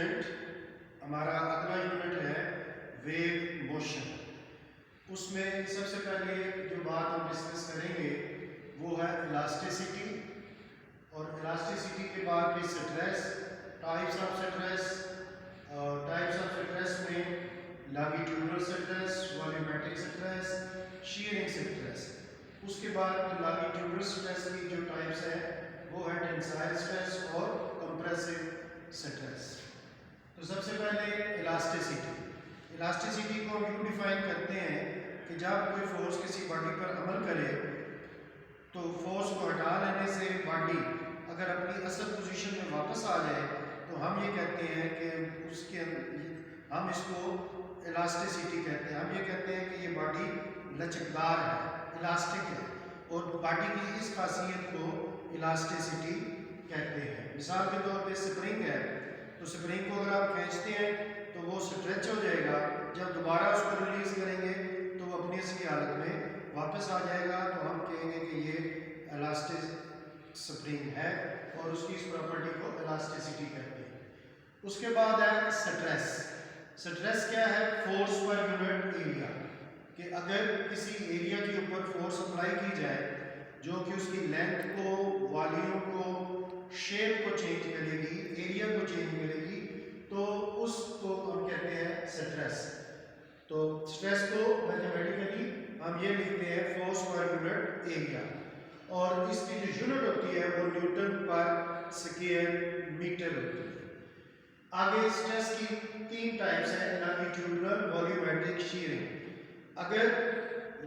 Student, हमारा अगला unit है वेव मोशन। उसमें सबसे पहले जो बात हम डिस्कस करेंगे वो है इलास्टिसिटी, और इलास्टिसिटी के बाद फिर stress, types of stress. Types of stress में longitudinal stress, volumetric stress, shearing stress. उसके बाद लॉन्गिट्यूडनल स्ट्रेस की जो टाइप्स है वो है टेंसाइल स्ट्रेस और कंप्रेसिव स्ट्रेस। तो सबसे पहले इलास्टिसिटी को हम यूँ डिफाइन करते हैं कि जब कोई फोर्स किसी बॉडी पर अमल करे तो फोर्स को हटा लेने से बॉडी अगर अपनी असल पोजीशन में वापस आ जाए तो हम ये कहते हैं कि उसके हम इसको इलास्टिसिटी कहते हैं। हम ये कहते हैं कि ये बॉडी लचकदार है, इलास्टिक है, और बॉडी की इस खासियत को इलास्टिसिटी कहते हैं। मिसाल के तौर पे स्प्रिंग है, तो स्प्रिंग को अगर आप खींचते हैं तो वो स्ट्रेच हो जाएगा, जब दोबारा उसको रिलीज करेंगे तो वो अपनी असली हालत में वापस आ जाएगा। तो हम कहेंगे कि ये इलास्टिक स्प्रिंग है और उसकी इस प्रॉपर्टी को इलास्टिसिटी कहते हैं। उसके बाद है स्ट्रेस। स्ट्रेस क्या है? फोर्स पर यूनिट एरिया, कि अगर किसी एरिया के ऊपर फोर्स अप्लाई की जाए जो कि उसकी लेंथ को, वॉल्यूम को, शेप को चेंज करेगी, एरिया को चेंज करेगी, तो उसको हम कहते हैं स्ट्रेस। तो स्ट्रेस को मैथमेटिकली हम ये लिखते हैं फोर्स पर यूनिट एरिया, और इसकी जो यूनिट होती है वो न्यूटन पर स्क्वायर मीटर होती है। आगे स्ट्रेस की तीन टाइप्स हैं, लॉन्गिट्यूडनल, वॉल्यूमेट्रिक, शीयरिंग। अगर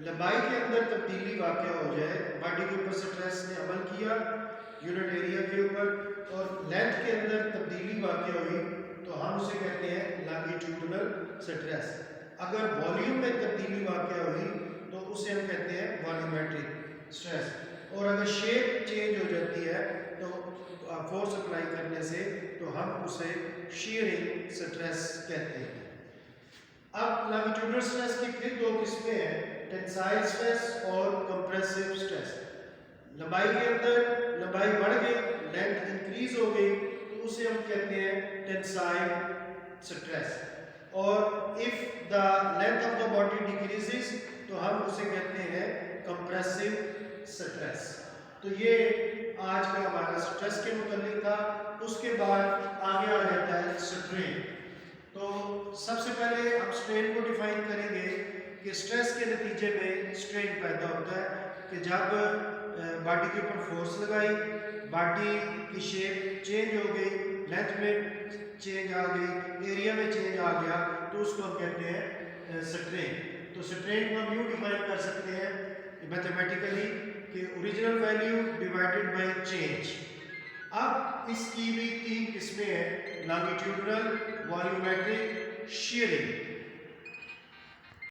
लंबाई के अंदर तब्दीली वाक़ हो जाए, बॉडी के ऊपर स्ट्रेस ने अमल किया यूनिट एरिया के ऊपर, और लेंथ के अंदर तब्दीली वाक़ हुई तो हम उसे कहते हैं लॉन्गिट्यूडनल स्ट्रेस। अगर वॉल्यूम में तब्दीली वाक़ हुई तो उसे हम कहते हैं वॉल्यूमेट्रिक स्ट्रेस, और अगर शेप चेंज हो जाती है तो फोर्स अप्लाई करने से तो हम उसे शीयरिंग स्ट्रेस कहते हैं। अब लॉन्गिट्यूडनल स्ट्रेस की फिर दो किस्में हैं, टेंसाइल स्ट्रेस और कंप्रेसिव स्ट्रेस। लंबाई के अंदर लंबाई बढ़ गई, लेंथ इंक्रीज हो गई, तो उसे हम कहते हैं टेंसाइल स्ट्रेस, और if the length of the body decreases तो हम उसे कहते हैं कंप्रेसिव स्ट्रेस। तो ये आज का हमारा स्ट्रेस के मुतालिक था। उसके बाद आगे आ जाता है स्ट्रेन। तो सबसे पहले हम स्ट्रेन को डिफाइन करेंगे कि स्ट्रेस के नतीजे में स्ट्रेन पैदा होता है कि जब बॉडी के ऊपर फोर्स लगाई, बॉडी की शेप चेंज हो गई, लेंथ में चेंज आ गई, एरिया में चेंज आ गया, तो उसको हम कहते हैं स्ट्रेन। तो स्ट्रेन को हम यूँ डिफाइन कर सकते हैं मैथमेटिकली कि original value divided by change. अब इसकी भी तीन किस्में हैं, लॉन्गिट्यूडनल, वॉल्यूमेट्रिक, शीयरिंग।